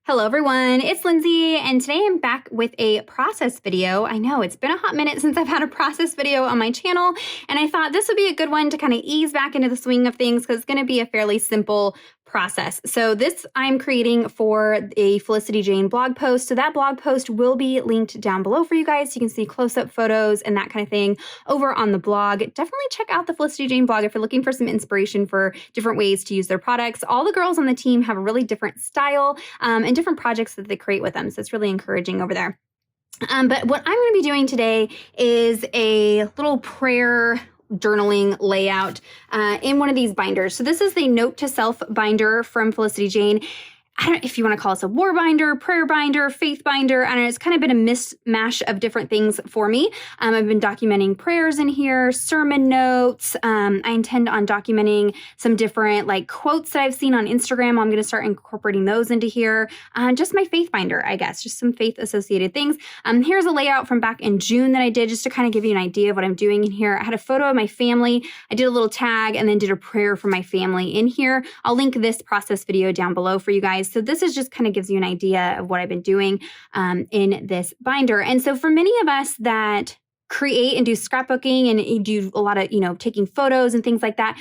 Hello everyone, it's Lindsay, and today I'm back with a process video. I know it's been a hot minute since I've had a process video on my channel, and I thought this would be a good one to kind of ease back into the swing of things because it's going to be a fairly simple process. So this I'm creating for a Felicity Jane blog post. So that blog post will be linked down below for you guys. So you can see close-up photos and that kind of thing over on the blog. Definitely check out the Felicity Jane blog if you're looking for some inspiration for different ways to use their products. All the girls on the team have a really different style and different projects that they create with them. So it's really encouraging over there. But what I'm going to be doing today is a little prayer journaling layout in one of these binders. So this is the Note to Self binder from Felicity Jane. I don't know if you want to call this a war binder, prayer binder, faith binder. I don't know. It's kind of been a mishmash of different things for me. I've been documenting prayers in here, sermon notes. I intend on documenting some different like quotes that I've seen on Instagram. I'm going to start incorporating those into here. Just my faith binder, I guess, just some faith associated things. Here's a layout from back in June that I did just to kind of give you an idea of what I'm doing in here. I had a photo of my family. I did a little tag and then did a prayer for my family in here. I'll link this process video down below for you guys. So this is just kind of gives you an idea of what I've been doing in this binder. And so for many of us that create and do scrapbooking and do a lot of, taking photos and things like that,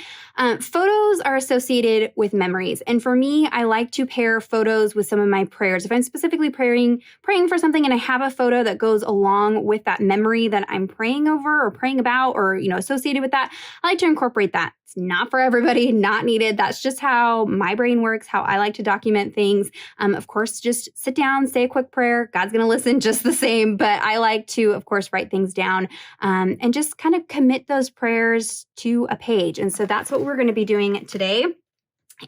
photos are associated with memories. And for me, I like to pair photos with some of my prayers. If I'm specifically praying for something and I have a photo that goes along with that memory that I'm praying over or praying about or, associated with that, I like to incorporate that. It's not for everybody, not needed. That's just how my brain works, how I like to document things. Of course, just sit down, say a quick prayer. God's going to listen just the same. But I like to, of course, write things down and just kind of commit those prayers to a page. And so that's what we're going to be doing today.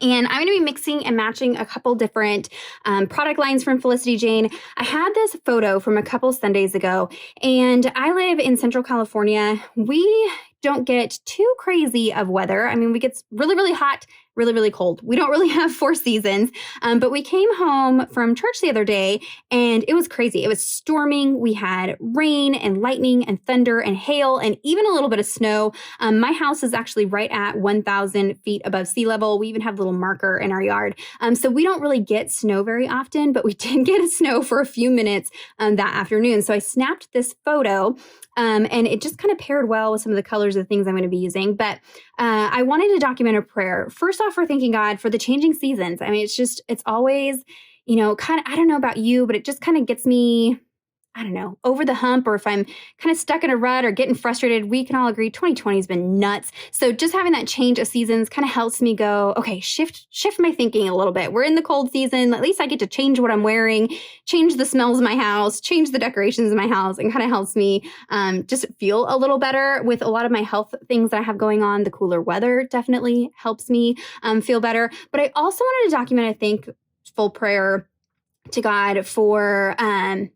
And I'm going to be mixing and matching a couple different product lines from Felicity Jane. I had this photo from a couple Sundays ago, and I live in Central California. We don't get too crazy of weather. I mean, we get really, really hot, really, really cold. We don't really have 4 seasons, but we came home from church the other day and it was crazy. It was storming. We had rain and lightning and thunder and hail and even a little bit of snow. My house is actually right at 1,000 feet above sea level. We even have a little marker in our yard. So we don't really get snow very often, but we did get snow for a few minutes that afternoon. So I snapped this photo and it just kind of paired well with some of the colors of the things I'm going to be using. But I wanted to document a prayer. First off, for thanking God for the changing seasons. I mean, it's always, kind of, I don't know about you, but it just kind of gets me, I don't know, over the hump, or if I'm kind of stuck in a rut or getting frustrated, we can all agree 2020 has been nuts. So just having that change of seasons kind of helps me go, okay, shift my thinking a little bit. We're in the cold season. At least I get to change what I'm wearing, change the smells of my house, change the decorations of my house, and kind of helps me just feel a little better with a lot of my health things that I have going on. The cooler weather definitely helps me feel better. But I also wanted to document, I think, full prayer to God for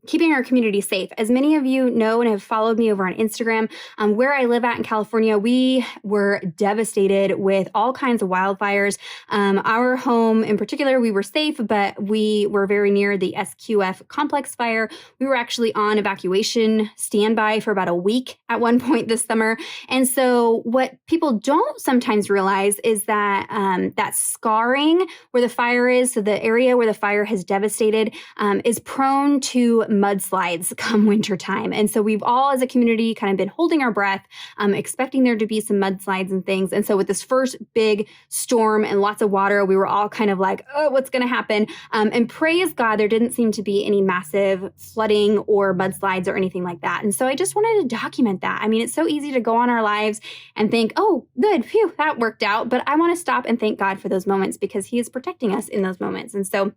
keeping our community safe. As many of you know and have followed me over on Instagram, where I live at in California, we were devastated with all kinds of wildfires. Our home in particular, we were safe, but we were very near the SQF complex fire. We were actually on evacuation standby for about a week at one point this summer. And so what people don't sometimes realize is that that scarring where the fire is, so the area where the fire has devastated, is prone to mudslides come wintertime. And so we've all as a community kind of been holding our breath, expecting there to be some mudslides and things. And so with this first big storm and lots of water, we were all kind of like, oh, what's going to happen? And praise God, there didn't seem to be any massive flooding or mudslides or anything like that. And so I just wanted to document that. I mean, it's so easy to go on our lives and think, oh, good, phew, that worked out. But I want to stop and thank God for those moments because he is protecting us in those moments. And so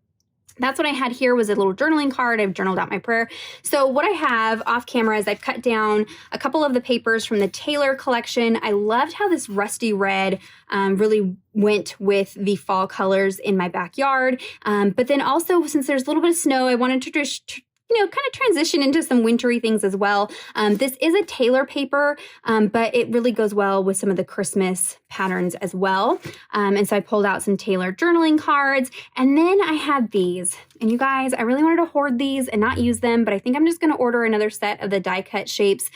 that's what I had here was a little journaling card. I've journaled out my prayer. So what I have off camera is I've cut down a couple of the papers from the Taylor collection. I loved how this rusty red really went with the fall colors in my backyard. But then also, since there's a little bit of snow, I wanted to just kind of transition into some wintry things as well. This is a Taylor paper, but it really goes well with some of the Christmas patterns as well. And so I pulled out some Taylor journaling cards, and then I had these. And you guys, I really wanted to hoard these and not use them, but I think I'm just going to order another set of the die cut shapes.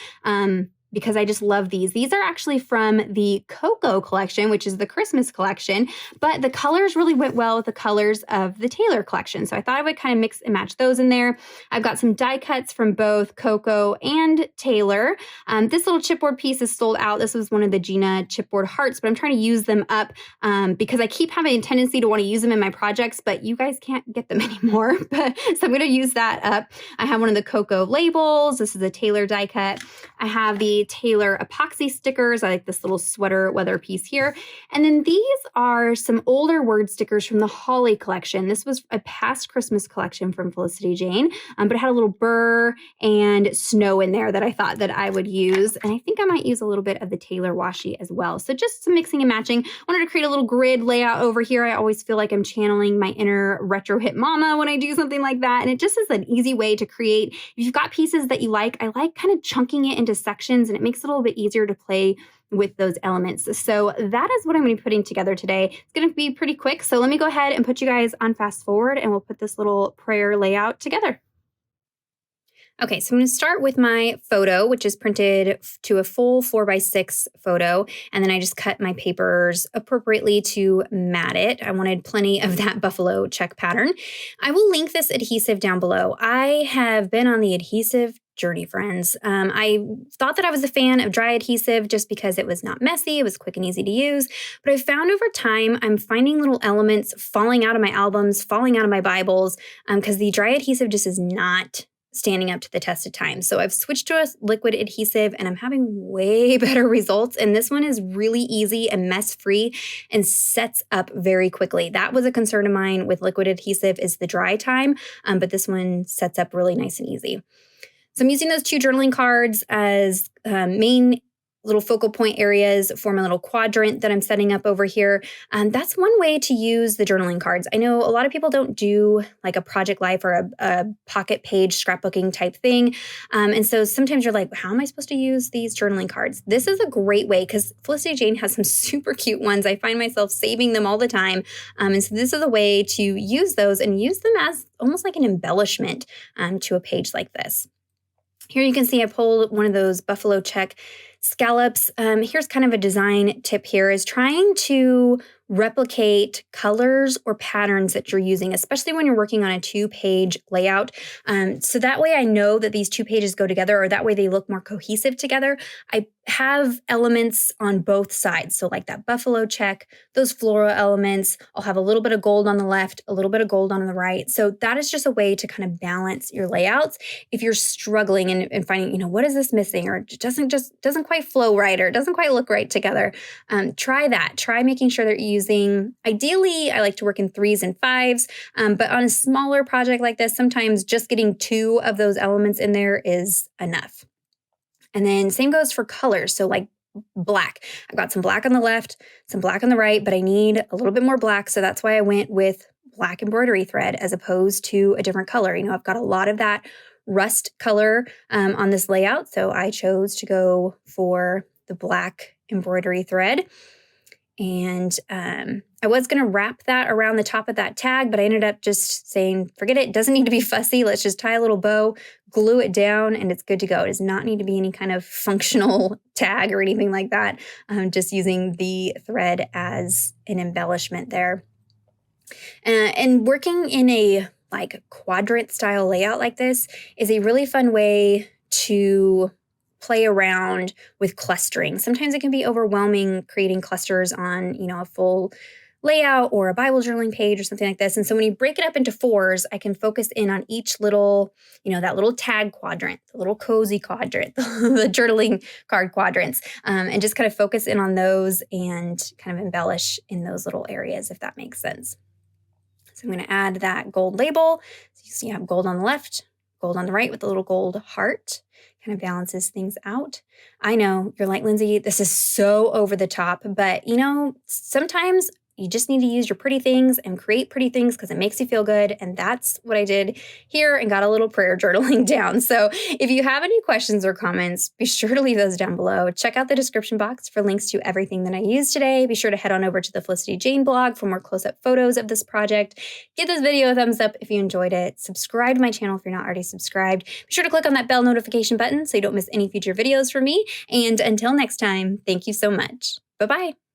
because I just love these. These are actually from the Cocoa collection, which is the Christmas collection, but the colors really went well with the colors of the Taylor collection. So I thought I would kind of mix and match those in there. I've got some die cuts from both Cocoa and Taylor. This little chipboard piece is sold out. This was one of the Gina chipboard hearts, but I'm trying to use them up because I keep having a tendency to want to use them in my projects, but you guys can't get them anymore. So I'm going to use that up. I have one of the Cocoa labels. This is a Taylor die cut. I have the Taylor epoxy stickers. I like this little sweater weather piece here. And then these are some older word stickers from the Holly collection. This was a past Christmas collection from Felicity Jane, but it had a little Brrr and snow in there that I thought that I would use. And I think I might use a little bit of the Taylor washi as well. So just some mixing and matching. I wanted to create a little grid layout over here. I always feel like I'm channeling my inner retro hip mama when I do something like that. And it just is an easy way to create. If you've got pieces that you like, I like kind of chunking it into sections, and it makes it a little bit easier to play with those elements. So that is what I'm going to be putting together today. It's going to be pretty quick. So let me go ahead and put you guys on fast forward, and we'll put this little prayer layout together. Okay, so I'm going to start with my photo, which is printed to a full 4x6 photo, and then I just cut my papers appropriately to mat it. I wanted plenty of that buffalo check pattern. I will link this adhesive down below. I have been on the adhesive journey, friends. I thought that I was a fan of dry adhesive just because it was not messy, it was quick and easy to use, but I found over time I'm finding little elements falling out of my albums, falling out of my Bibles, because the dry adhesive just is not standing up to the test of time. So I've switched to a liquid adhesive, and I'm having way better results. And this one is really easy and mess-free and sets up very quickly. That was a concern of mine with liquid adhesive, is the dry time, but this one sets up really nice and easy. So I'm using those 2 journaling cards as main little focal point areas for my little quadrant that I'm setting up over here. That's one way to use the journaling cards. I know a lot of people don't do like a project life or a pocket page scrapbooking type thing. And so sometimes you're like, how am I supposed to use these journaling cards? This is a great way because Felicity Jane has some super cute ones. I find myself saving them all the time. And so this is a way to use those and use them as almost like an embellishment to a page like this. Here you can see I pulled one of those buffalo check scallops. Here's kind of a design tip here, is trying to replicate colors or patterns that you're using, especially when you're working on a 2-page layout. So that way I know that these 2 pages go together, or that way they look more cohesive together. I have elements on both sides. So like that buffalo check, those floral elements, I'll have a little bit of gold on the left, a little bit of gold on the right. So that is just a way to kind of balance your layouts. If you're struggling and finding, what is this missing, or it doesn't quite flow right, or it doesn't quite look right together, try that. Try making sure that you're using, ideally, I like to work in 3s and 5s, but on a smaller project like this, sometimes just getting 2 of those elements in there is enough. And then same goes for colors. So like black. I've got some black on the left, some black on the right, but I need a little bit more black. So that's why I went with black embroidery thread as opposed to a different color. I've got a lot of that rust color on this layout. So I chose to go for the black embroidery thread. And I was going to wrap that around the top of that tag, but I ended up just saying, forget it. It doesn't need to be fussy. Let's just tie a little bow, glue it down, and it's good to go. It does not need to be any kind of functional tag or anything like that. Just using the thread as an embellishment there. And working in a like quadrant style layout like this is a really fun way to play around with clustering. Sometimes it can be overwhelming creating clusters on, a full layout or a Bible journaling page or something like this. And so when you break it up into 4s, I can focus in on each little, that little tag quadrant, the little cozy quadrant, the journaling card quadrants, and just kind of focus in on those and kind of embellish in those little areas, if that makes sense. So I'm going to add that gold label. So you see I have gold on the left, gold on the right with the little gold heart. Kind of balances things out. I know you're like, Lindsey, this is so over the top, but sometimes, You just need to use your pretty things and create pretty things because it makes you feel good. And that's what I did here and got a little prayer journaling down. So if you have any questions or comments, be sure to leave those down below. Check out the description box for links to everything that I used today. Be sure to head on over to the Felicity Jane blog for more close-up photos of this project. Give this video a thumbs up if you enjoyed it. Subscribe to my channel if you're not already subscribed. Be sure to click on that bell notification button so you don't miss any future videos from me. And until next time, thank you so much. Bye-bye.